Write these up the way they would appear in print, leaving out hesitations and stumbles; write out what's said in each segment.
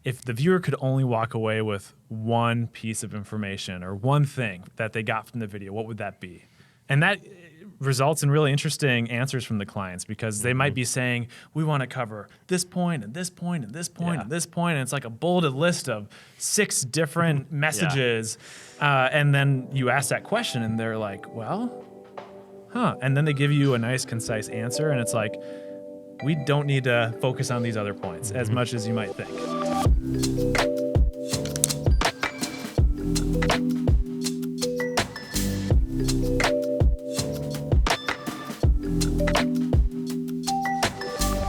if the viewer could only walk away with one piece of information or one thing that they got from the video, what would that be? And that results in really interesting answers from the clients, because they might be saying, we want to cover this point and this point and this point and this point. And it's like a bulleted list of 6 different messages. And then you ask that question and they're like, well, and then they give you a nice, concise answer. And it's like, we don't need to focus on these other points as much as you might think.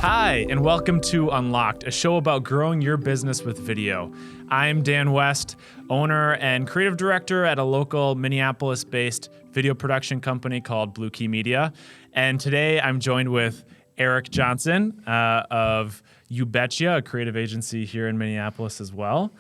Hi, and welcome to Unlocked, a show about growing your business with video. I'm Dan West, owner and creative director at a local Minneapolis-based video production company called Blue Key Media. And today I'm joined with Eric Johnson of You Betcha, a creative agency here in Minneapolis as well.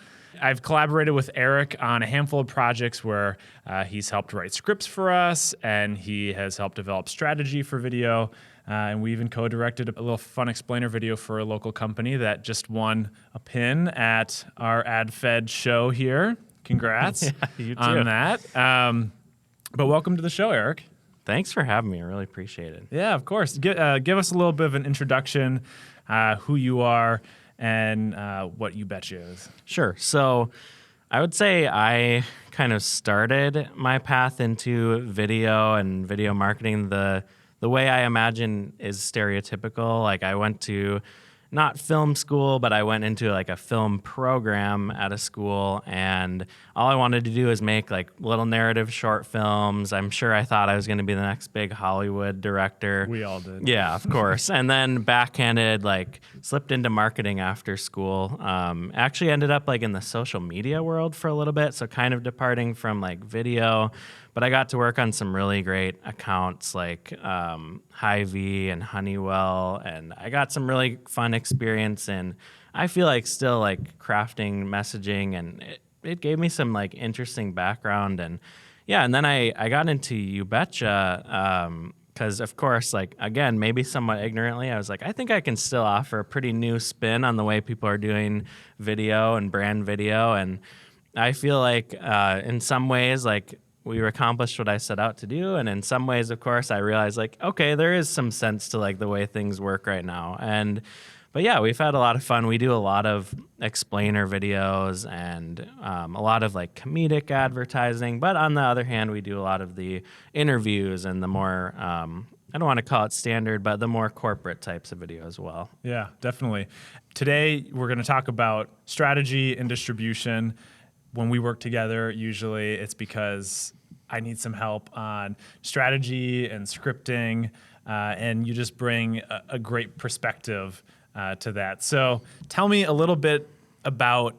I've collaborated with Eric on a handful of projects where he's helped write scripts for us, and he has helped develop strategy for video. And we even co-directed a little fun explainer video for a local company that just won a pin at our AdFed show here. Congrats you too. On that. But welcome to the show, Eric. Thanks for having me. I really appreciate it. Yeah, of course. Give us a little bit of an introduction, who you are, and what You Betcha is. Sure. So I would say I kind of started my path into video and video marketing the way I imagine is stereotypical. Like, I went to not film school, but I went into like a film program at a school, and all I wanted to do is make like little narrative short films. I'm sure I thought I was going to be the next big Hollywood director. We all did. Yeah, of course. And then backhanded, like, slipped into marketing after school. Actually ended up like in the social media world for a little bit, so kind of departing from like video. But I got to work on some really great accounts like Hy-Vee and Honeywell, and I got some really fun experience in, I feel like, still like crafting messaging, and it gave me some like interesting background. And yeah, and then I got into You Betcha because, of course, like, again, maybe somewhat ignorantly, I was like, I think I can still offer a pretty new spin on the way people are doing video and brand video. And I feel like in some ways, like, we accomplished what I set out to do. And in some ways, of course, I realized, like, okay, there is some sense to like the way things work right now. But yeah, we've had a lot of fun. We do a lot of explainer videos and a lot of like comedic advertising. But on the other hand, we do a lot of the interviews and the more, I don't want to call it standard, but the more corporate types of video as well. Yeah, definitely. Today, we're going to talk about strategy and distribution. When we work together, usually it's because I need some help on strategy and scripting, and you just bring a great perspective to that. So tell me a little bit about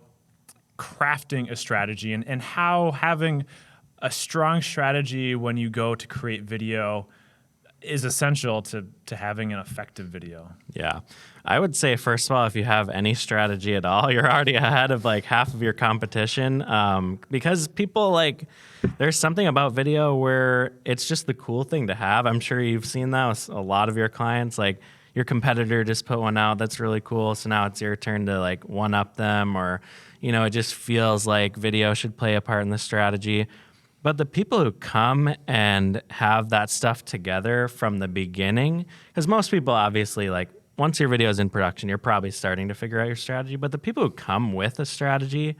crafting a strategy and how having a strong strategy when you go to create video is essential to having an effective video. Yeah. I would say, first of all, if you have any strategy at all, you're already ahead of like half of your competition, because people, like, there's something about video where it's just the cool thing to have. I'm sure you've seen that with a lot of your clients. Like, your competitor just put one out that's really cool, so now it's your turn to like one up them, or, you know, it just feels like video should play a part in the strategy. But the people who come and have that stuff together from the beginning, because most people, obviously, like, once your video is in production, you're probably starting to figure out your strategy. But the people who come with a strategy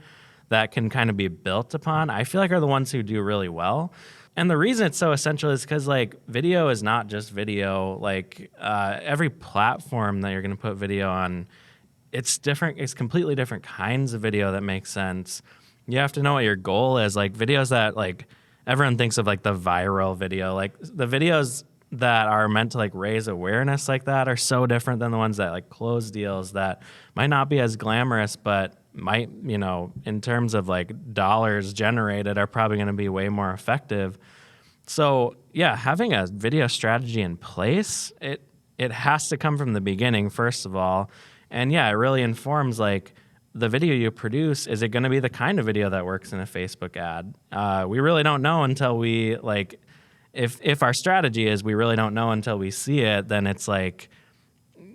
that can kind of be built upon, I feel like, are the ones who do really well. And the reason it's so essential is because, like, video is not just video. Like, every platform that you're going to put video on, it's different. It's completely different kinds of video that make sense. You have to know what your goal is. Like, videos that, like, everyone thinks of, like, the viral video. Like, the videos that are meant to like raise awareness like that are so different than the ones that like close deals that might not be as glamorous, but might, you know, in terms of like dollars generated, are probably going to be way more effective. So yeah, having a video strategy in place, it has to come from the beginning, first of all. And yeah, it really informs like the video you produce. Is it going to be the kind of video that works in a Facebook ad? We really don't know until we like, if our strategy is we really don't know until we see it, then it's like,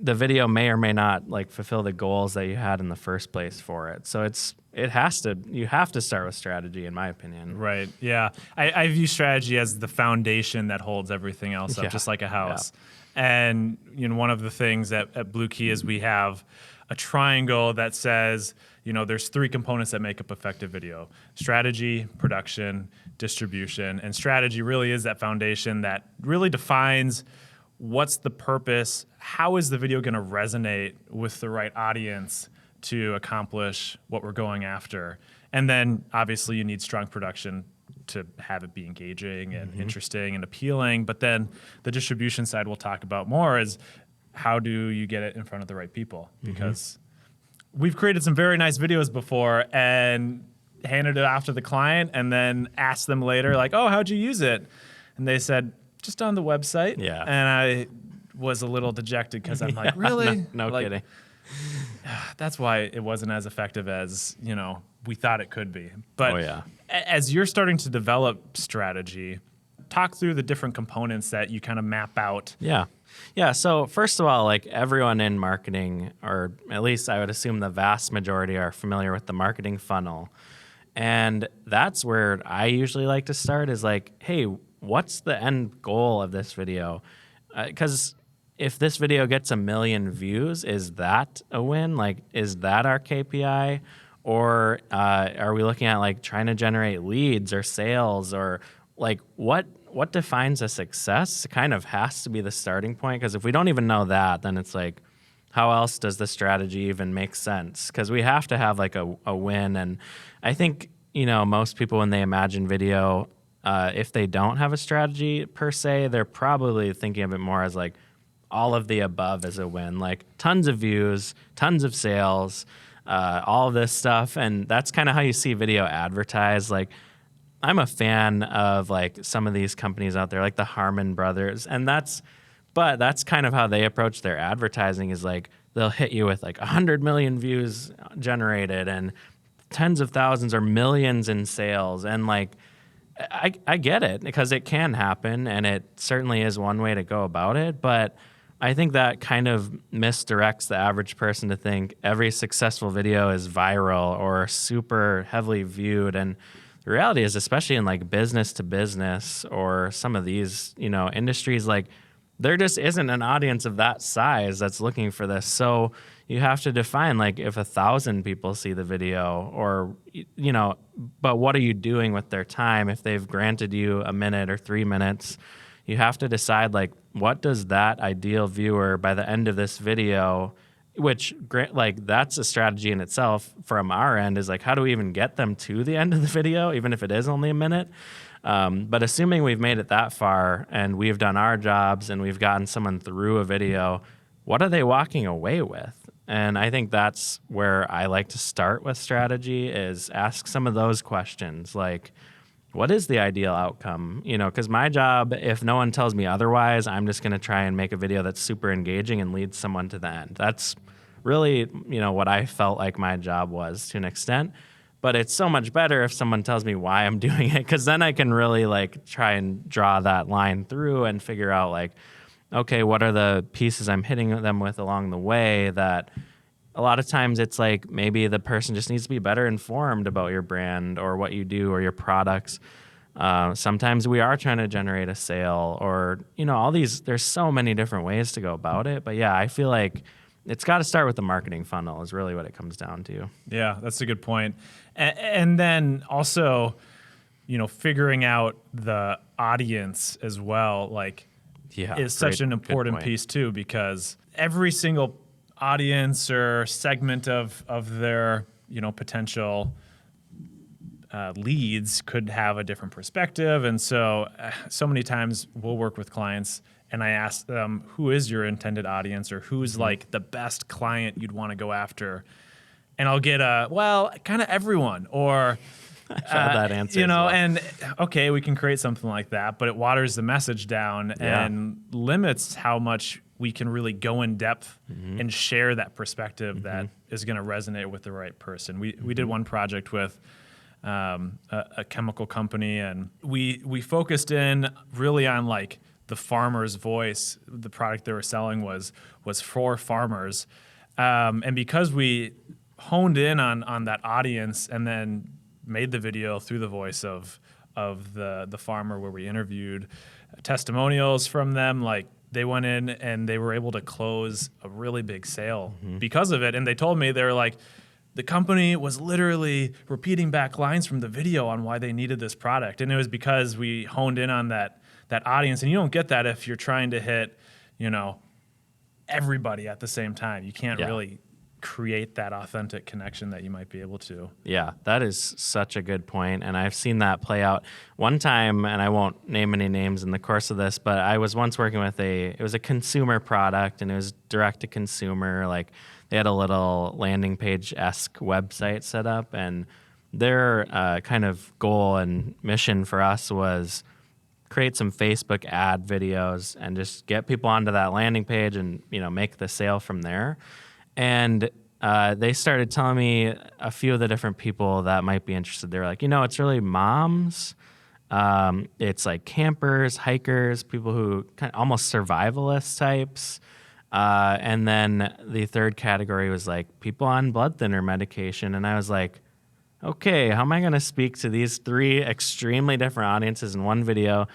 the video may or may not like fulfill the goals that you had in the first place for it. So you have to start with strategy, in my opinion. Right. Yeah. I view strategy as the foundation that holds everything else up, Yeah. just like a house. And one of the things at Blue Key is we have a triangle that says, there's 3 components that make up effective video: strategy, production, distribution. And strategy really is that foundation that really defines what's the purpose, how is the video going to resonate with the right audience to accomplish what we're going after. And then obviously you need strong production to have it be engaging and interesting and appealing. But then the distribution side we'll talk about more is how do you get it in front of the right people? Because we've created some very nice videos before and handed it off to the client and then asked them later, like, oh, how'd you use it? And they said, just on the website. Yeah. And I was a little dejected because I'm like, really? No Like, kidding. that's why it wasn't as effective as, we thought it could be. But Oh, yeah. as you're starting to develop strategy, talk through the different components that you kind of map out. Yeah. Yeah. So first of all, like everyone in marketing, or at least I would assume the vast majority are familiar with the marketing funnel. And that's where I usually like to start is like, hey, what's the end goal of this video? Because if this video gets 1 million views, is that a win? Like, is that our KPI? Or are we looking at like trying to generate leads or sales, or like what defines a success? It kind of has to be the starting point, because if we don't even know that, then it's like, how else does the strategy even make sense? Because we have to have like a win. And I think, most people when they imagine video, if they don't have a strategy per se, they're probably thinking of it more as like all of the above as a win, like tons of views, tons of sales, all of this stuff. And that's kind of how you see video advertised. Like, I'm a fan of like some of these companies out there, like the Harmon Brothers, and that's kind of how they approach their advertising, is like they'll hit you with like 100 million views generated and tens of thousands or millions in sales. And like, I get it, because it can happen, and it certainly is one way to go about it. But I think that kind of misdirects the average person to think every successful video is viral or super heavily viewed. And the reality is, especially in like business to business or some of these, industries, like there just isn't an audience of that size that's looking for this. So you have to define, like, if 1,000 people see the video, or, but what are you doing with their time? If they've granted you 1 minute or 3 minutes, you have to decide, like, what does that ideal viewer by the end of this video, which, like, that's a strategy in itself from our end, is like, how do we even get them to the end of the video, even if it is only 1 minute? But assuming we've made it that far and we've done our jobs and we've gotten someone through a video, what are they walking away with? And I think that's where I like to start with strategy, is ask some of those questions, like, what is the ideal outcome? Because my job, if no one tells me otherwise, I'm just going to try and make a video that's super engaging and leads someone to the end. That's really, what I felt like my job was to an extent. But it's so much better if someone tells me why I'm doing it, because then I can really like try and draw that line through and figure out, like, okay, what are the pieces I'm hitting them with along the way? That a lot of times it's like maybe the person just needs to be better informed about your brand or what you do or your products. Sometimes we are trying to generate a sale, or, all these, there's so many different ways to go about it. But yeah, I feel like it's got to start with the marketing funnel is really what it comes down to. Yeah, that's a good point. And then also, figuring out the audience as well, like, is such an important piece too, because every single audience or segment of their, potential leads could have a different perspective. And so many times we'll work with clients and I ask them, who is your intended audience, or who's like the best client you'd want to go after? And I'll get kind of everyone, or I've had that answer, and okay, we can create something like that, but it waters the message down and limits how much we can really go in depth and share that perspective that is going to resonate with the right person. We did one project with a chemical company, and we focused in really on like the farmer's voice. The product they were selling was for farmers, and because we honed in on that audience and then made the video through the voice of the farmer, where we interviewed testimonials from them, like they went in and they were able to close a really big sale because of it. And they told me, they were like, the company was literally repeating back lines from the video on why they needed this product. And it was because we honed in on that audience. And you don't get that if you're trying to hit, everybody at the same time. You can't really create that authentic connection that you might be able to. Yeah, that is such a good point. And I've seen that play out one time, and I won't name any names in the course of this, but I was once working with it was a consumer product, and it was direct to consumer. Like, they had a little landing page-esque website set up, and their kind of goal and mission for us was create some Facebook ad videos and just get people onto that landing page and, make the sale from there. And they started telling me a few of the different people that might be interested. They're like, it's really moms. It's like campers, hikers, people who kind of almost survivalist types. And then the third category was like people on blood thinner medication. And I was like, okay, how am I going to speak to these three extremely different audiences in one video?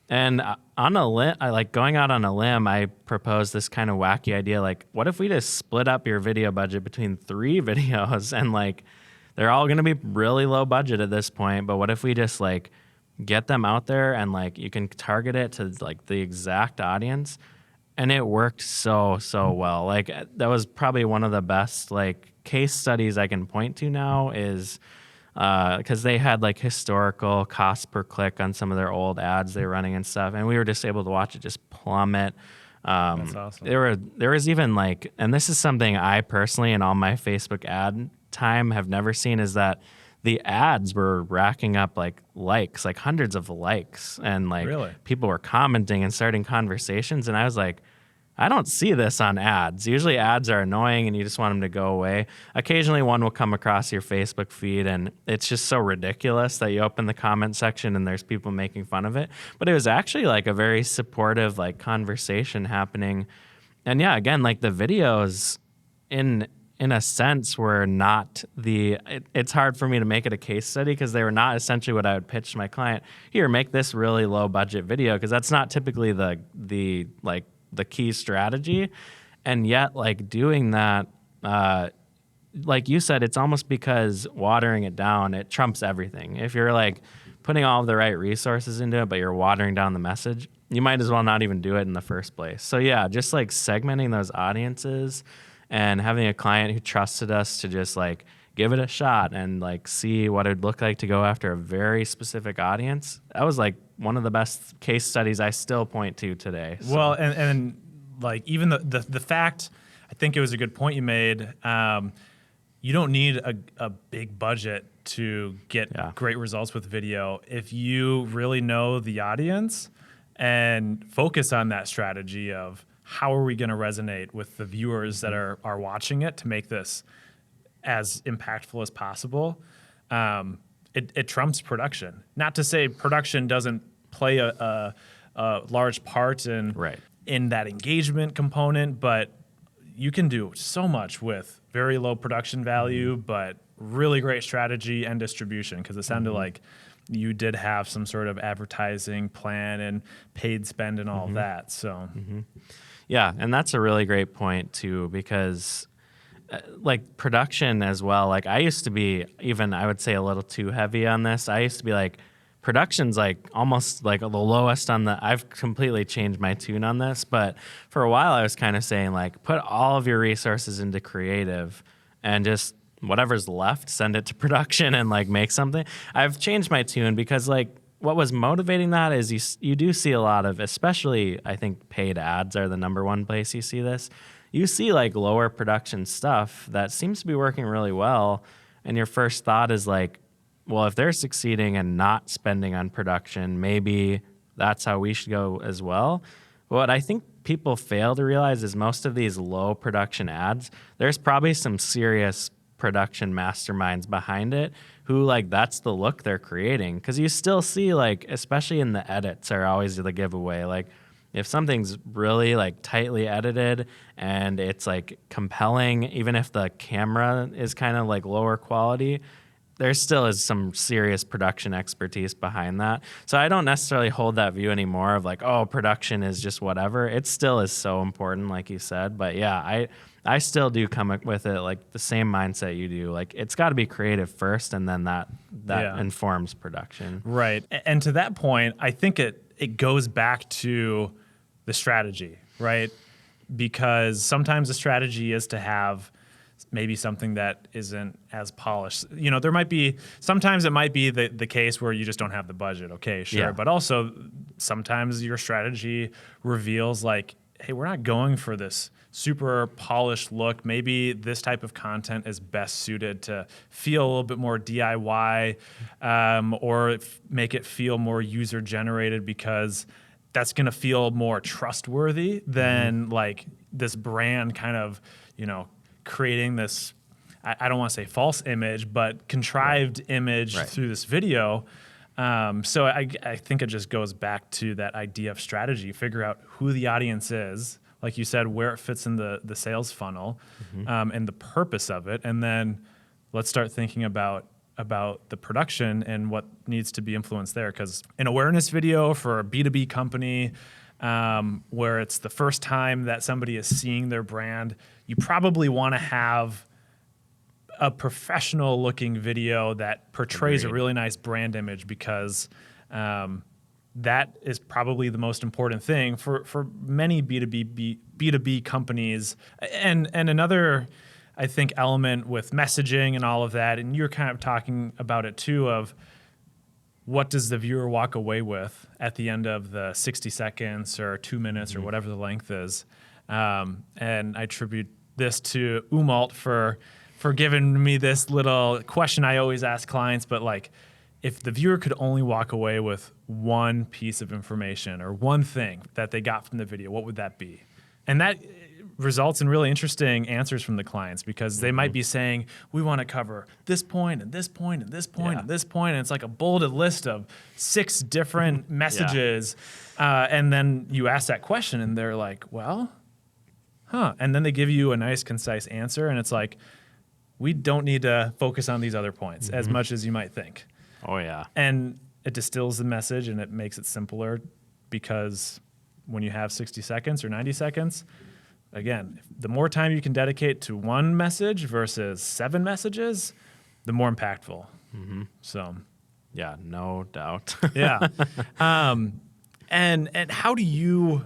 And on a limb, going out on a limb, I proposed this kind of wacky idea, like, what if we just split up your video budget between 3 videos, and like, they're all going to be really low budget at this point, but what if we just like get them out there and like you can target it to like the exact audience? And it worked so well. Like, that was probably one of the best like case studies I can point to now, is because they had like historical cost per click on some of their old ads they were running and stuff, and we were just able to watch it just plummet. That's awesome. There was even like, and this is something I personally in all my Facebook ad time have never seen, is that the ads were racking up like likes, like hundreds of likes, and like people were commenting and starting conversations, and I was like, I don't see this on ads. Usually ads are annoying and you just want them to go away. Occasionally one will come across your Facebook feed and it's just so ridiculous that you open the comment section and there's people making fun of it. But it was actually like a very supportive like conversation happening. And yeah, again, like the videos in a sense were not it's hard for me to make it a case study because they were not essentially what I would pitch to my client. Here, make this really low budget video, because that's not typically the key strategy. And yet, like, doing that, like you said, it's almost because watering it down, it trumps everything. If you're like putting all of the right resources into it, but you're watering down the message, you might as well not even do it in the first place. So yeah, just like segmenting those audiences and having a client who trusted us to just like give it a shot and like see what it would look like to go after a very specific audience. That was like one of the best case studies I still point to today. So. Well, and like even the fact, I think it was a good point you made. You don't need a big budget to get great results with video. If you really know the audience and focus on that strategy of how are we going to resonate with the viewers that are watching it to make this as impactful as possible, it trumps production. Not to say production doesn't play a large part in that engagement component, but you can do so much with very low production value, but really great strategy and distribution, because it sounded like you did have some sort of advertising plan and paid spend and all of that. So, yeah, and that's a really great point too, because like production as well. Like I used to be even, I would say, a little too heavy on this. I used to be like, production's like almost like the lowest on the, I've completely changed my tune on this, but for a while I was kind of saying like, put all of your resources into creative and just whatever's left, send it to production and like make something. I've changed my tune because like what was motivating that is you do see a lot of, especially I think paid ads are the number one place you see this. You see like lower production stuff that seems to be working really well. And your first thought is like, well, if they're succeeding and not spending on production, maybe that's how we should go as well. What I think people fail to realize is most of these low production ads, there's probably some serious production masterminds behind it who like that's the look they're creating. Because you still see like, especially in the edits are always the giveaway. Like If something's really like tightly edited and it's like compelling, even if the camera is kind of like lower quality, there still is some serious production expertise behind that. So I don't necessarily hold that view anymore of like, oh, production is just whatever. It still is so important, like you said. But yeah, I still do come up with it like the same mindset you do. Like it's got to be creative first, and then that Yeah. informs production. Right. And to that point, I think it goes back to the strategy, right? Because sometimes the strategy is to have maybe something that isn't as polished. You know, sometimes it might be the case where you just don't have the budget. Okay, sure. Yeah. But also sometimes your strategy reveals like, hey, we're not going for this super polished look. Maybe this type of content is best suited to feel a little bit more DIY, or make it feel more user generated, because that's going to feel more trustworthy than like this brand kind of, creating this, I don't want to say false image, but contrived image Right. through this video. So I think it just goes back to that idea of strategy. Figure out who the audience is, like you said, where it fits in the sales funnel, and the purpose of it, and then let's start thinking about the production and what needs to be influenced there. Because an awareness video for a B2B company, where it's the first time that somebody is seeing their brand, you probably want to have a professional looking video that portrays a Agreed. really nice brand image, because that is probably the most important thing for many B2B companies. And another, I think, element with messaging and all of that, and you're kind of talking about it too, of what does the viewer walk away with at the end of the 60 seconds or 2 minutes or whatever the length is. And I attribute this to Umalt for giving me this little question I always ask clients, but like, if the viewer could only walk away with one piece of information or one thing that they got from the video, what would that be? And that results in really interesting answers from the clients, because they might be saying, we want to cover this point and this point and this point and this point. And it's like a bulleted list of 6 different messages. And then you ask that question and they're like, well, and then they give you a nice, concise answer. And it's like, we don't need to focus on these other points as much as you might think. Oh yeah. And it distills the message and it makes it simpler, because when you have 60 seconds or 90 seconds, again, the more time you can dedicate to one message versus 7 messages, the more impactful. So, Yeah, no doubt. yeah. And how do you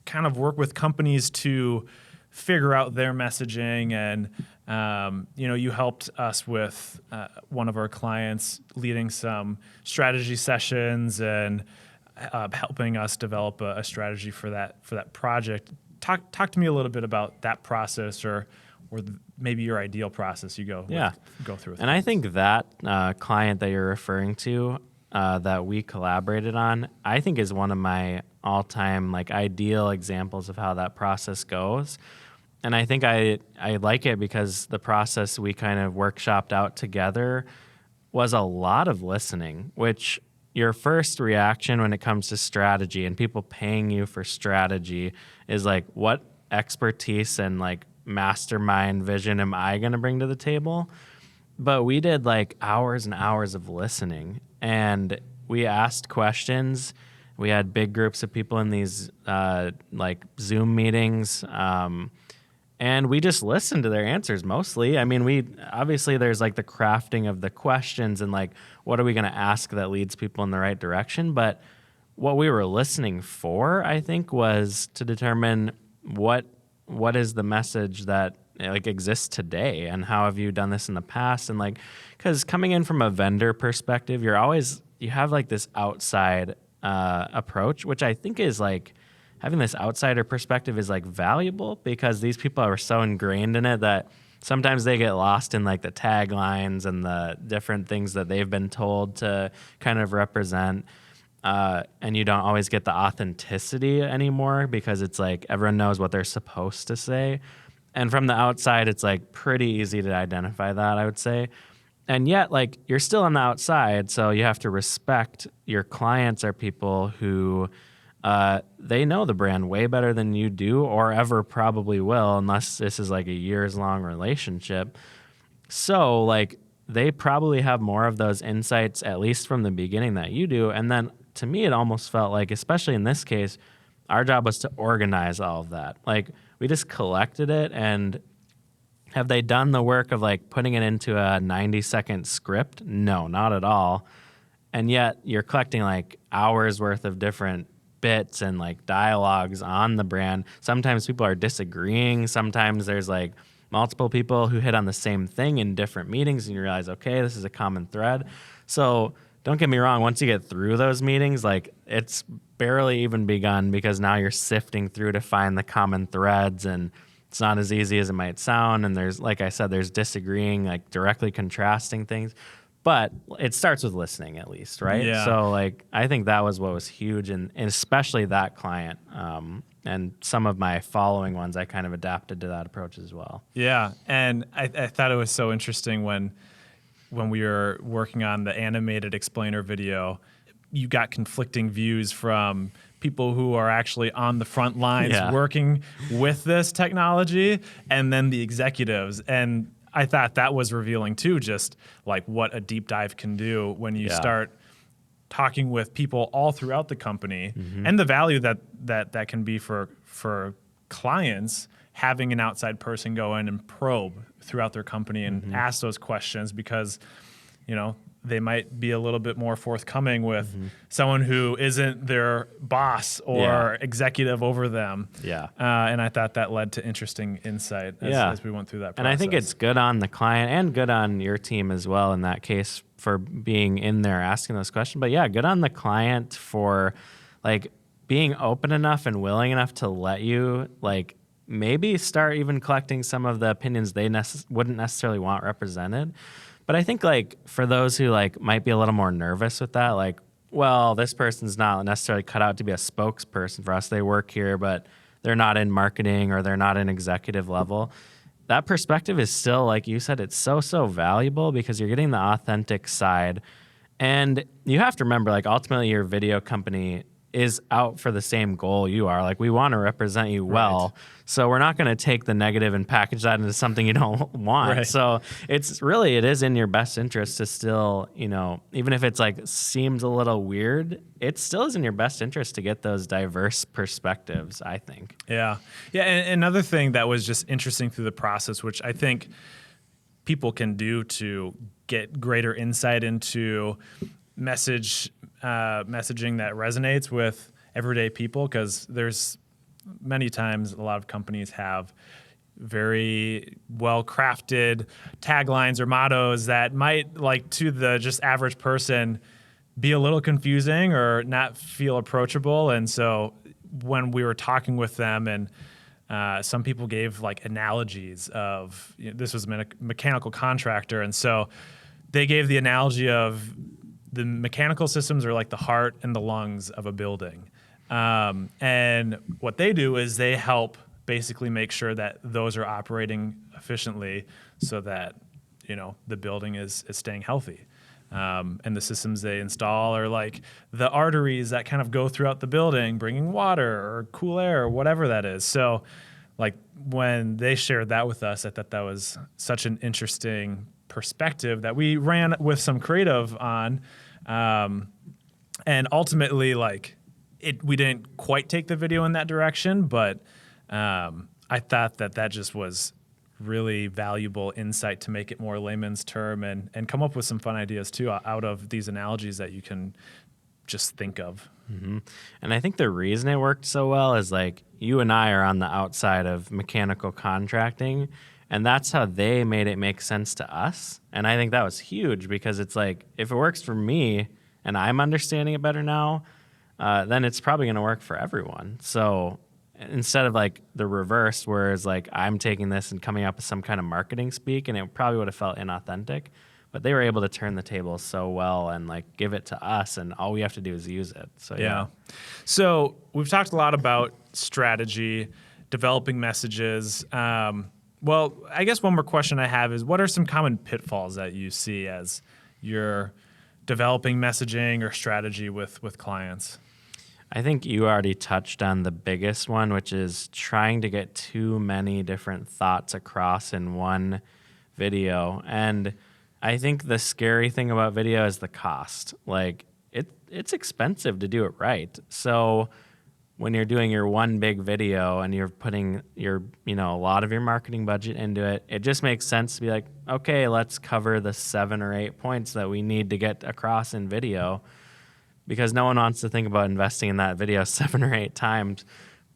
kind of work with companies to figure out their messaging? And you helped us with one of our clients leading some strategy sessions and helping us develop a strategy for that project. Talk to me a little bit about that process, or maybe your ideal process you go through. And I think that client that you're referring to, that we collaborated on, I think is one of my all-time like ideal examples of how that process goes. And I think I like it because the process we kind of workshopped out together was a lot of listening, which your first reaction when it comes to strategy and people paying you for strategy is like, what expertise and like mastermind vision am I going to bring to the table? But we did like hours and hours of listening, and we asked questions. We had big groups of people in these like Zoom meetings, and we just listened to their answers mostly. I mean, obviously there's like the crafting of the questions and like, what are we going to ask that leads people in the right direction? But what we were listening for, I think, was to determine what is the message that like exists today, and how have you done this in the past? And like, because coming in from a vendor perspective, you have like this outside approach, which I think is like, having this outsider perspective is like valuable, because these people are so ingrained in it that sometimes they get lost in like the taglines and the different things that they've been told to kind of represent. And you don't always get the authenticity anymore, because it's like everyone knows what they're supposed to say. And from the outside, it's like pretty easy to identify that, I would say. And yet, like, you're still on the outside, so you have to respect your clients are people who they know the brand way better than you do or ever probably will, unless this is like a years long relationship. So like they probably have more of those insights, at least from the beginning, that you do. And then to me, it almost felt like, especially in this case, our job was to organize all of that. Like we just collected it. And have they done the work of like putting it into a 90-second script? No, not at all. And yet you're collecting like hours worth of different bits and like dialogues on the brand. Sometimes people are disagreeing. Sometimes there's like multiple people who hit on the same thing in different meetings, and you realize, okay, this is a common thread. So don't get me wrong, once you get through those meetings, like it's barely even begun, because now you're sifting through to find the common threads, and it's not as easy as it might sound. And there's, like I said, there's disagreeing, like directly contrasting things. But it starts with listening, at least, right? Yeah. So like I think that was what was huge, and especially that client. And some of my following ones, I kind of adapted to that approach as well. Yeah, and I thought it was so interesting when we were working on the animated explainer video, you got conflicting views from people who are actually on the front lines working with this technology, and then the executives. And I thought that was revealing too, just like what a deep dive can do when you start talking with people all throughout the company, and the value that can be for clients, having an outside person go in and probe throughout their company and ask those questions, because, you know, they might be a little bit more forthcoming with someone who isn't their boss or executive over them. And I thought that led to interesting insight as we went through that process. And I think it's good on the client and good on your team as well in that case for being in there asking those questions. But yeah, good on the client for like being open enough and willing enough to let you like maybe start even collecting some of the opinions they wouldn't necessarily want represented. But I think like for those who like might be a little more nervous with that, like, well, this person's not necessarily cut out to be a spokesperson for us. They work here, but they're not in marketing or they're not in executive level. That perspective is still, like you said, it's so valuable, because you're getting the authentic side. And you have to remember, like, ultimately your video company is out for the same goal you are. Like, we want to represent you well. So we're not going to take the negative and package that into something you don't want. So it is in your best interest to still, you know, even if it's like seems a little weird, it still is in your best interest to get those diverse perspectives, I think. Yeah. And another thing that was just interesting through the process, which I think people can do to get greater insight into messaging that resonates with everyday people, because there's many times a lot of companies have very well-crafted taglines or mottos that might, like, to the just average person be a little confusing or not feel approachable. And so when we were talking with them, and some people gave like analogies of, you know, this was a mechanical contractor, and so they gave the analogy of the mechanical systems are like the heart and the lungs of a building. And what they do is they help basically make sure that those are operating efficiently, so that, you know, the building is staying healthy. And the systems they install are like the arteries that kind of go throughout the building, bringing water or cool air or whatever that is. So like when they shared that with us, I thought that was such an interesting perspective that we ran with some creative on. And ultimately, like, we didn't quite take the video in that direction, but I thought that just was really valuable insight to make it more layman's term, and come up with some fun ideas too out of these analogies that you can just think of. And I think the reason it worked so well is, like, you and I are on the outside of mechanical contracting, and that's how they made it make sense to us. And I think that was huge, because it's like, if it works for me and I'm understanding it better now, then it's probably going to work for everyone. So instead of like the reverse, where it's like I'm taking this and coming up with some kind of marketing speak, and it probably would have felt inauthentic, but they were able to turn the table so well and like give it to us, and all we have to do is use it. So yeah. So we've talked a lot about strategy, developing messages. Well, I guess one more question I have is, what are some common pitfalls that you see as you're developing messaging or strategy with clients? I think you already touched on the biggest one, which is trying to get too many different thoughts across in one video. And I think the scary thing about video is the cost. Like it's expensive to do it right. So when you're doing your one big video and you're putting your, a lot of your marketing budget into it, it just makes sense to be like, okay, let's cover the 7 or 8 points that we need to get across in video, because no one wants to think about investing in that video 7 or 8 times.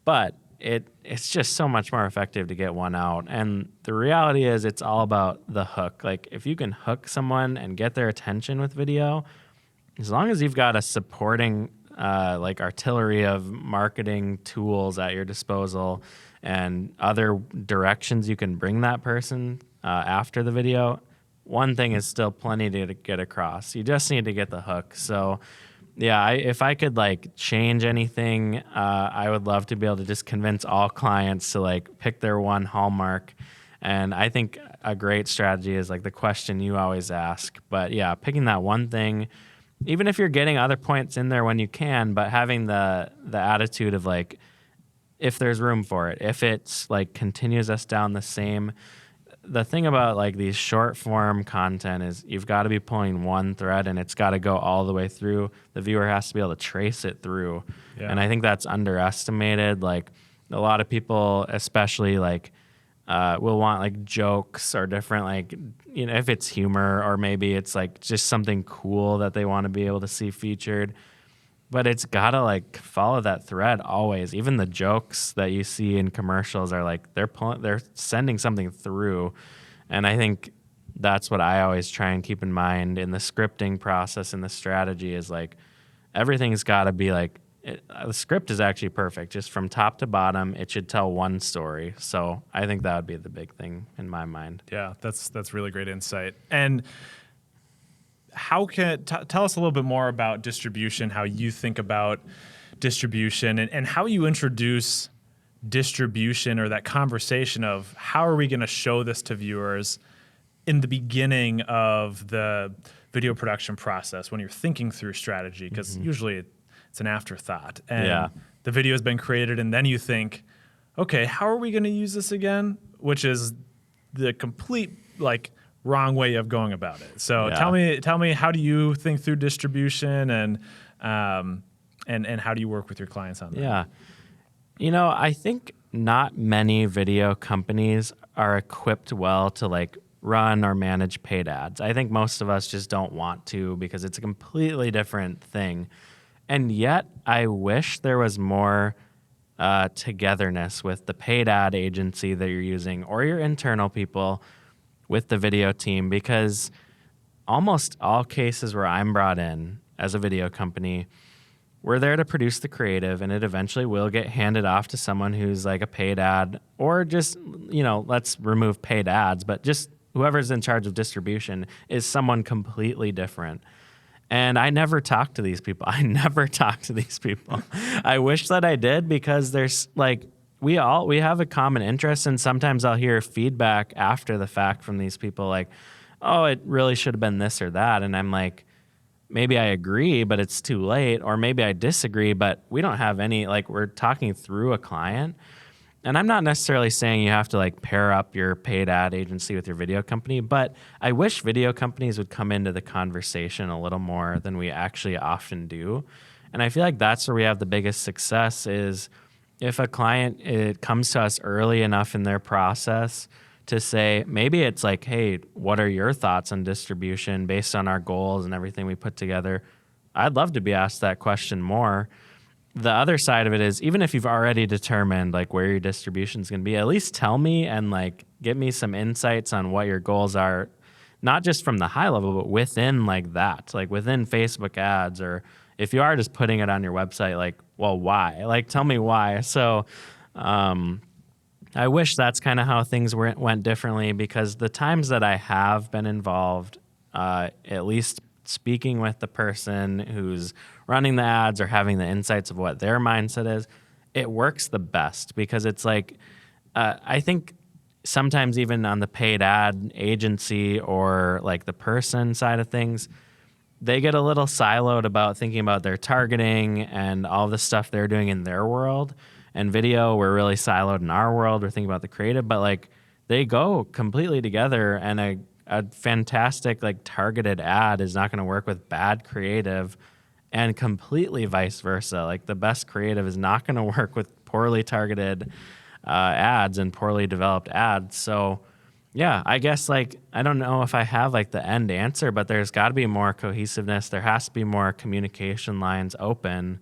But it's just so much more effective to get one out. And the reality is it's all about the hook. Like if you can hook someone and get their attention with video, as long as you've got a supporting like artillery of marketing tools at your disposal and other directions you can bring that person after the video, one thing is still plenty to get across. You just need to get the hook. So yeah, if I could like change anything, I would love to be able to just convince all clients to like pick their one hallmark. And I think a great strategy is like the question you always ask. But yeah, picking that one thing, even if you're getting other points in there when you can, but having the attitude of like, if there's room for it, if it's like continues us down the thing about like these short form content is you've got to be pulling one thread and it's got to go all the way through. The viewer has to be able to trace it through. Yeah. And I think that's underestimated. Like a lot of people, especially like, will want like jokes or different, like, if it's humor or maybe it's like just something cool that they want to be able to see featured. But it's got to like follow that thread always. Even the jokes that you see in commercials are like they're sending something through. And I think that's what I always try and keep in mind in the scripting process and the strategy is like everything's got to be like the script is actually perfect. Just from top to bottom, it should tell one story. So I think that would be the big thing in my mind. Yeah, that's really great insight. And how tell us a little bit more about distribution, how you think about distribution and how you introduce distribution or that conversation of how are we going to show this to viewers in the beginning of the video production process when you're thinking through strategy, because usually it's an afterthought and the video has been created and then you think, okay, how are we going to use this again? Which is the complete like wrong way of going about it. So tell me, how do you think through distribution and how do you work with your clients on that? Yeah. I think not many video companies are equipped well to like run or manage paid ads. I think most of us just don't want to because it's a completely different thing. And yet I wish there was more togetherness with the paid ad agency that you're using or your internal people with the video team, because almost all cases where I'm brought in as a video company, we're there to produce the creative and it eventually will get handed off to someone who's like a paid ad or just, let's remove paid ads, but just whoever's in charge of distribution is someone completely different. And I never talk to these people. I wish that I did, because there's like, we have a common interest, and sometimes I'll hear feedback after the fact from these people like, oh, it really should have been this or that. And I'm like, maybe I agree, but it's too late. Or maybe I disagree, but we don't have any, like we're talking through a client. And I'm not necessarily saying you have to like pair up your paid ad agency with your video company, but I wish video companies would come into the conversation a little more than we actually often do. And I feel like that's where we have the biggest success is if a client it comes to us early enough in their process to say, maybe it's like, hey, what are your thoughts on distribution based on our goals and everything we put together? I'd love to be asked that question more. The other side of it is, even if you've already determined like where your distribution is going to be, at least tell me and like give me some insights on what your goals are, not just from the high level, but within like that, like within Facebook ads, or if you are just putting it on your website, like, well, why? Like, tell me why. So I wish that's kind of how things went differently, because the times that I have been involved, at least speaking with the person who's running the ads or having the insights of what their mindset is, it works the best, because it's like, I think sometimes even on the paid ad agency or like the person side of things, they get a little siloed about thinking about their targeting and all the stuff they're doing in their world. And video, we're really siloed in our world. We're thinking about the creative, but like they go completely together, and a fantastic like targeted ad is not going to work with bad creative, and completely vice versa. Like the best creative is not going to work with poorly targeted ads and poorly developed ads. So yeah, I guess like I don't know if I have like the end answer, but there's got to be more cohesiveness. There has to be more communication lines open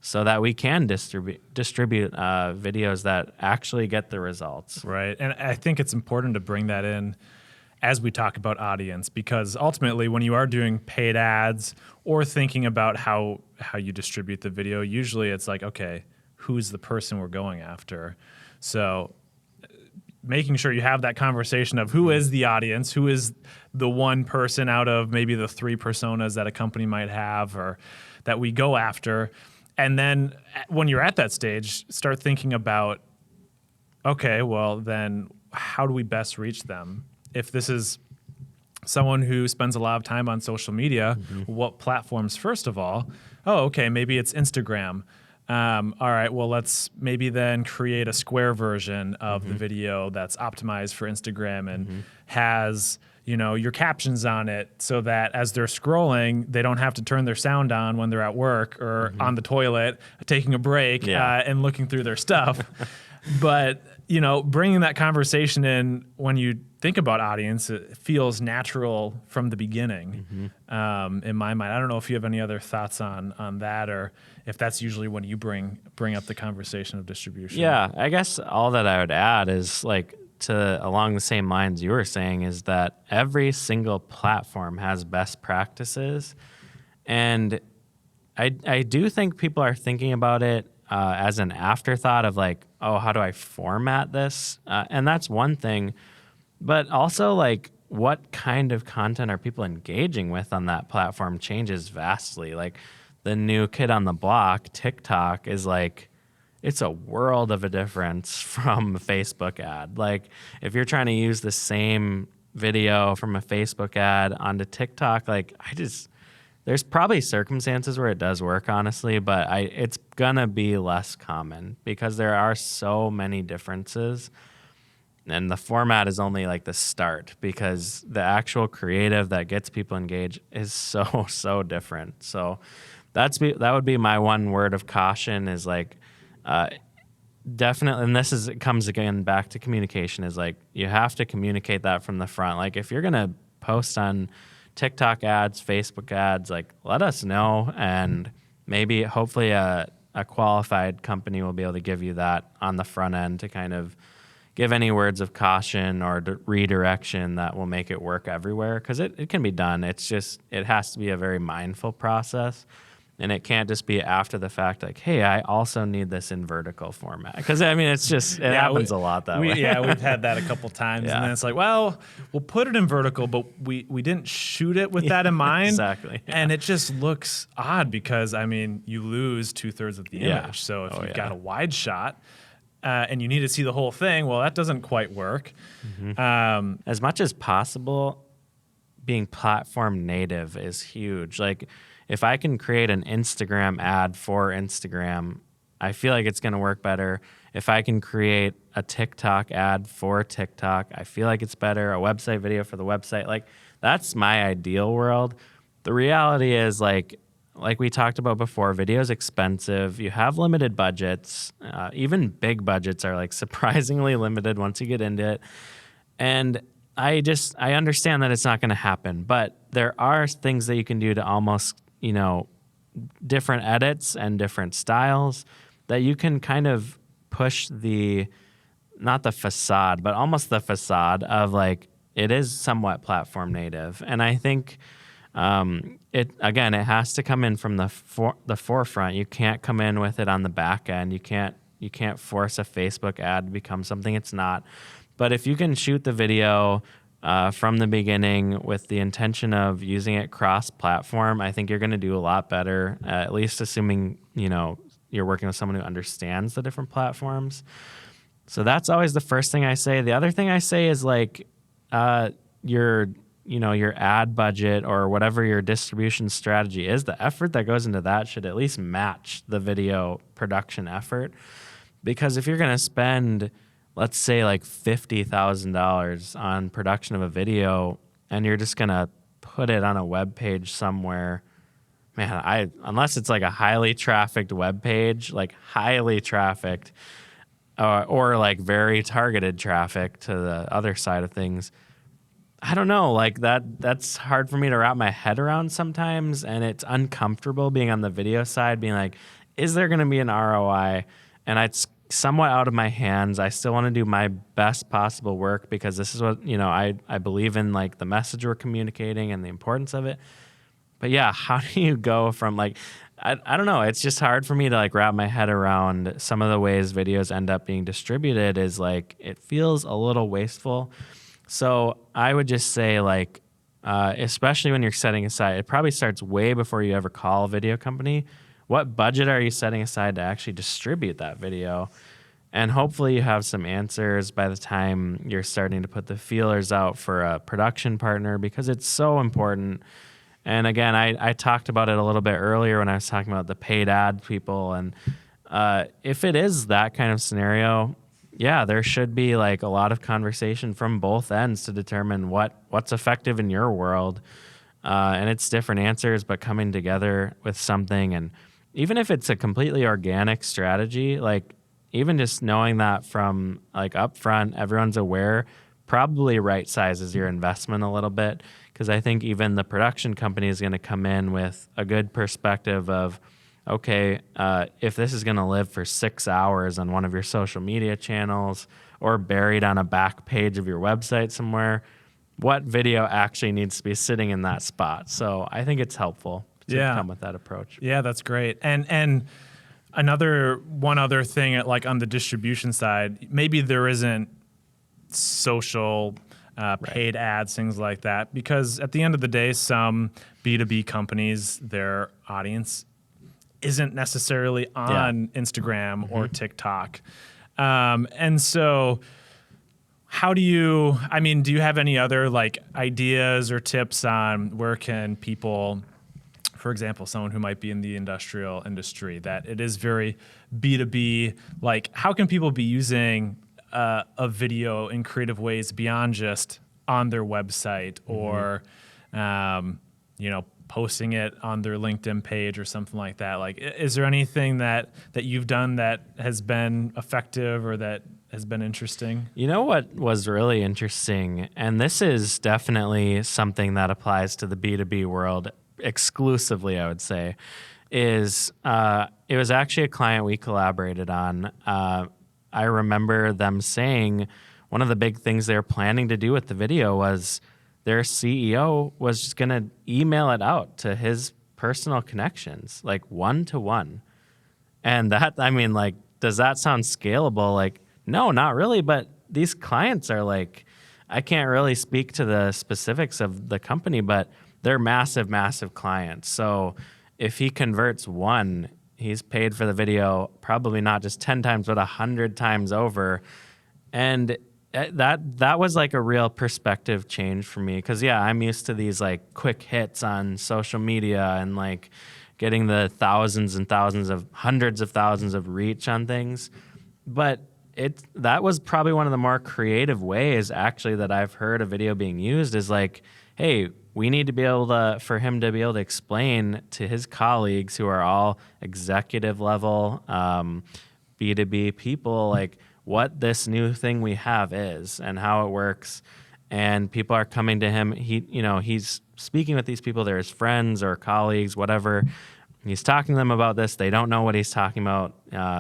so that we can distribute videos that actually get the results. Right. And I think it's important to bring that in as we talk about audience, because ultimately when you are doing paid ads or thinking about how you distribute the video, usually it's like, okay, who's the person we're going after? So making sure you have that conversation of who is the audience, who is the one person out of maybe the 3 personas that a company might have or that we go after. And then when you're at that stage, start thinking about, okay, well then how do we best reach them? If this is someone who spends a lot of time on social media, what platforms first of all? Oh, okay, maybe it's Instagram. All right, well, let's maybe then create a square version of the video that's optimized for Instagram and has, you know, your captions on it so that as they're scrolling, they don't have to turn their sound on when they're at work or on the toilet, taking a break and looking through their stuff. But, you know, bringing that conversation in when you think about audience, it feels natural from the beginning in my mind. I don't know if you have any other thoughts on that, or if that's usually when you bring up the conversation of distribution. Yeah, I guess all that I would add is like along the same lines you were saying is that every single platform has best practices. And I do think people are thinking about it as an afterthought of like, oh, how do I format this? And that's one thing. But also, like, what kind of content are people engaging with on that platform changes vastly. Like, the new kid on the block, TikTok, is like, it's a world of a difference from a Facebook ad. Like, if you're trying to use the same video from a Facebook ad onto TikTok, like, there's probably circumstances where it does work, honestly, but it's gonna be less common because there are so many differences. And the format is only like the start because the actual creative that gets people engaged is so different. So that would be my one word of caution is like, definitely, and it comes again back to communication, is like you have to communicate that from the front. Like if you're gonna post on TikTok ads, Facebook ads, like let us know, and maybe hopefully a qualified company will be able to give you that on the front end to kind of give any words of caution or redirection that will make it work everywhere, because it can be done. It's just, it has to be a very mindful process, and it can't just be after the fact like, hey, I also need this in vertical format, because I mean it happens a lot that way. Yeah, we've had that a couple times, and then it's like, well, we'll put it in vertical, but we didn't shoot it with that in mind. Exactly. Yeah. And it just looks odd because, I mean, you lose 2/3 of the image. So if you've got a wide shot, and you need to see the whole thing, well, that doesn't quite work. As much as possible, being platform native is huge. Like, if I can create an Instagram ad for Instagram, I feel like it's going to work better. If I can create a TikTok ad for TikTok, I feel like it's better. A website video for the website. Like, that's my ideal world. The reality is, like we talked about before, video is expensive. You have limited budgets. Even big budgets are like surprisingly limited once you get into it. And I understand that it's not going to happen, but there are things that you can do to almost, different edits and different styles that you can kind of push not the facade, but almost the facade of like, it is somewhat platform native. And I think, it has to come in from the forefront. You can't come in with it on the back end. You can't force a Facebook ad to become something it's not. But if you can shoot the video from the beginning with the intention of using it cross-platform, I think you're going to do a lot better. At least assuming you're working with someone who understands the different platforms. So that's always the first thing I say. The other thing I say is like your your ad budget or whatever your distribution strategy is, the effort that goes into that should at least match the video production effort. Because if you're going to spend, let's say, like $50,000 on production of a video, and you're just going to put it on a web page somewhere, man, unless it's like a highly trafficked web page, like highly trafficked, or like very targeted traffic to the other side of things, I don't know, like that's hard for me to wrap my head around sometimes, and it's uncomfortable being on the video side, being like, is there going to be an ROI? And it's somewhat out of my hands. I still want to do my best possible work because this is what, I believe in, like the message we're communicating and the importance of it. But yeah, how do you go from like, I don't know. It's just hard for me to like wrap my head around some of the ways videos end up being distributed. Is like, it feels a little wasteful. So I would just say, like, especially when you're setting aside, it probably starts way before you ever call a video company. What budget are you setting aside to actually distribute that video? And hopefully you have some answers by the time you're starting to put the feelers out for a production partner, because it's so important. And again, I talked about it a little bit earlier when I was talking about the paid ad people. And if it is that kind of scenario, yeah, there should be like a lot of conversation from both ends to determine what's effective in your world. And it's different answers, but coming together with something. And even if it's a completely organic strategy, like even just knowing that from like upfront, everyone's aware, probably right sizes your investment a little bit. Because I think even the production company is going to come in with a good perspective of, okay, if this is going to live for 6 hours on one of your social media channels or buried on a back page of your website somewhere, what video actually needs to be sitting in that spot? So I think it's helpful to come with that approach. Yeah, that's great. And one other thing, like on the distribution side, maybe there isn't social paid ads, things like that, because at the end of the day, some B2B companies, their audience isn't necessarily on Instagram or TikTok. And so do you have any other like ideas or tips on where can people, for example, someone who might be in the industrial industry, that it is very B2B, like how can people be using a video in creative ways beyond just on their website or, posting it on their LinkedIn page or something like that? Like, is there anything that you've done that has been effective or that has been interesting? You know what was really interesting, and this is definitely something that applies to the B2B world exclusively, I would say, is it was actually a client we collaborated on. I remember them saying one of the big things they were planning to do with the video was their CEO was just going to email it out to his personal connections, like one-to-one. And that, does that sound scalable? Like, no, not really. But these clients are like, I can't really speak to the specifics of the company, but they're massive, massive clients. So if he converts one, he's paid for the video probably not just 10 times, but 100 times over. And that was like a real perspective change for me. Because, yeah, I'm used to these like quick hits on social media and like getting the thousands and thousands of hundreds of thousands of reach on things. But that was probably one of the more creative ways actually that I've heard a video being used is like, hey, we need to be able for him to be able to explain to his colleagues who are all executive level B2B people, like what this new thing we have is and how it works. And people are coming to him. He's speaking with these people. They're his friends or colleagues, whatever. He's talking to them about this. They don't know what he's talking about.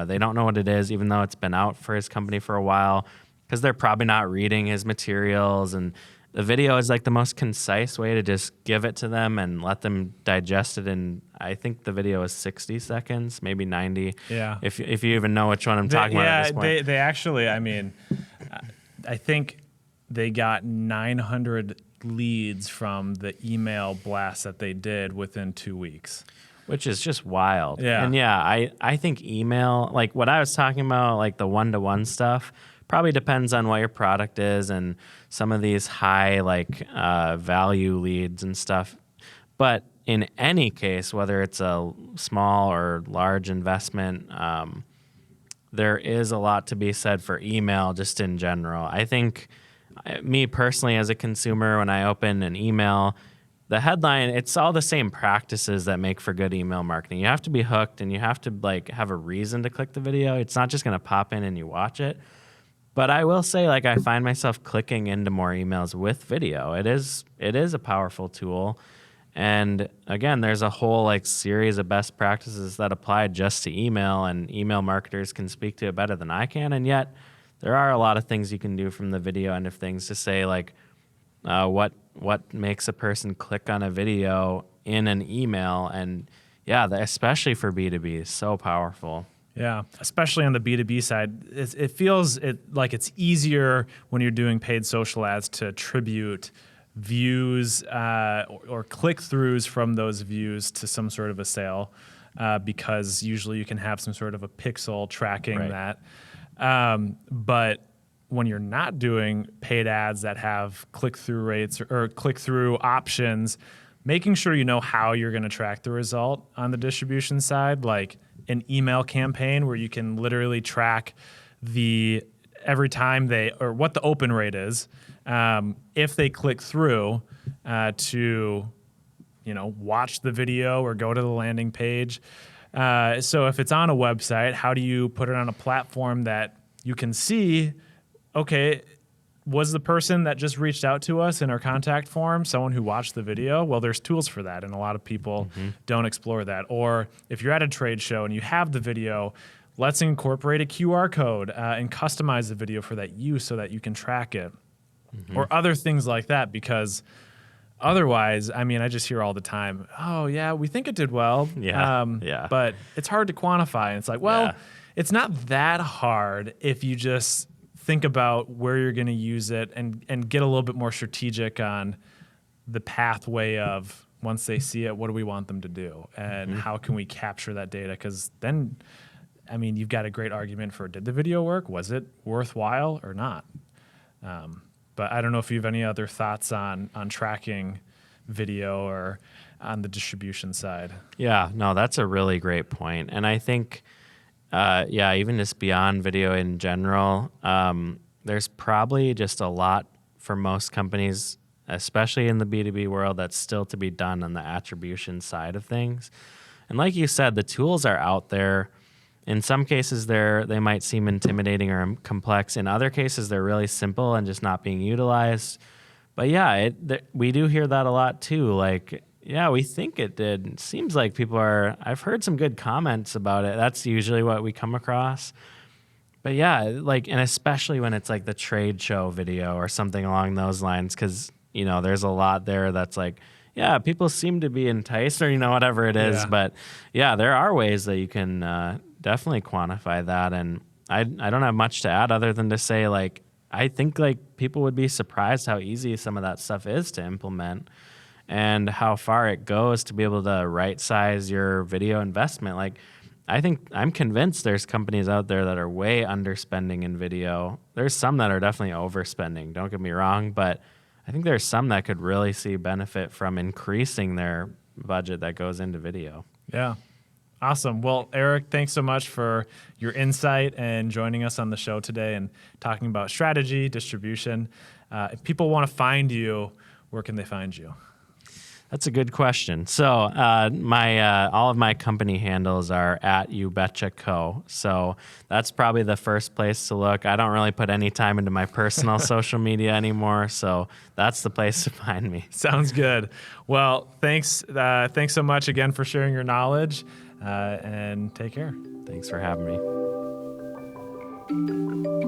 They don't know what it is, even though it's been out for his company for a while, because they're probably not reading his materials. And the video is like the most concise way to just give it to them and let them digest it. And I think the video is 60 seconds, maybe 90. Yeah. If you even know which one I'm talking about at this point. They actually, I think they got 900 leads from the email blast that they did within 2 weeks. Which is just wild. Yeah. And yeah, I think email, like what I was talking about, like the one-to-one stuff, Probably depends on what your product is and some of these high value leads and stuff. But in any case, whether it's a small or large investment, there is a lot to be said for email just in general. I think me personally as a consumer, when I open an email, the headline, it's all the same practices that make for good email marketing. You have to be hooked and you have to have a reason to click the video. It's not just going to pop in and you watch it. But I will say, I find myself clicking into more emails with video. It is a powerful tool. And again, there's a whole series of best practices that apply just to email, and email marketers can speak to it better than I can. And yet there are a lot of things you can do from the video end of things to say what makes a person click on a video in an email. And yeah, especially for B2B is so powerful. Yeah, especially on the B2B side, it feels like it's easier when you're doing paid social ads to attribute views or click-throughs from those views to some sort of a sale because usually you can have some sort of a pixel tracking that. But when you're not doing paid ads that have click-through rates or click-through options, making sure you know how you're going to track the result on the distribution side, like an email campaign where you can literally track every time what the open rate is, if they click through to watch the video or go to the landing page. So if it's on a website, how do you put it on a platform that you can see, okay, was the person that just reached out to us in our contact form someone who watched the video? Well, there's tools for that, and a lot of people don't explore that. Or if you're at a trade show and you have the video, let's incorporate a QR code and customize the video for that use so that you can track it. Or other things like that, because otherwise, I just hear all the time, oh, yeah, we think it did well. But it's hard to quantify. And it's like, it's not that hard if you just think about where you're going to use it and get a little bit more strategic on the pathway of once they see it, what do we want them to do? And how can we capture that data? Because then, you've got a great argument for, did the video work? Was it worthwhile or not? But I don't know if you have any other thoughts on tracking video or on the distribution side. Yeah, no, that's a really great point. And I think, even just beyond video in general, there's probably just a lot for most companies, especially in the B2B world, that's still to be done on the attribution side of things. And like you said, the tools are out there. In some cases, they might seem intimidating or complex. In other cases, they're really simple and just not being utilized. But we do hear that a lot too. We think it did. It seems like I've heard some good comments about it. That's usually what we come across. But and especially when it's the trade show video or something along those lines, because, there's a lot there that's people seem to be enticed or, whatever it is. But there are ways that you can definitely quantify that. And I don't have much to add other than to say, I think people would be surprised how easy some of that stuff is to implement and how far it goes to be able to right size your video investment. I'm convinced there's companies out there that are way underspending in video. There's some that are definitely overspending, don't get me wrong, but I think there's some that could really see benefit from increasing their budget that goes into video. Yeah. Awesome. Well, Eric, thanks so much for your insight and joining us on the show today and talking about strategy, distribution. If people want to find you, where can they find you? That's a good question. So all of my company handles are at You Betcha Co. So that's probably the first place to look. I don't really put any time into my personal social media anymore, so that's the place to find me. Sounds good. Well, thanks so much again for sharing your knowledge, and take care. Thanks for having me.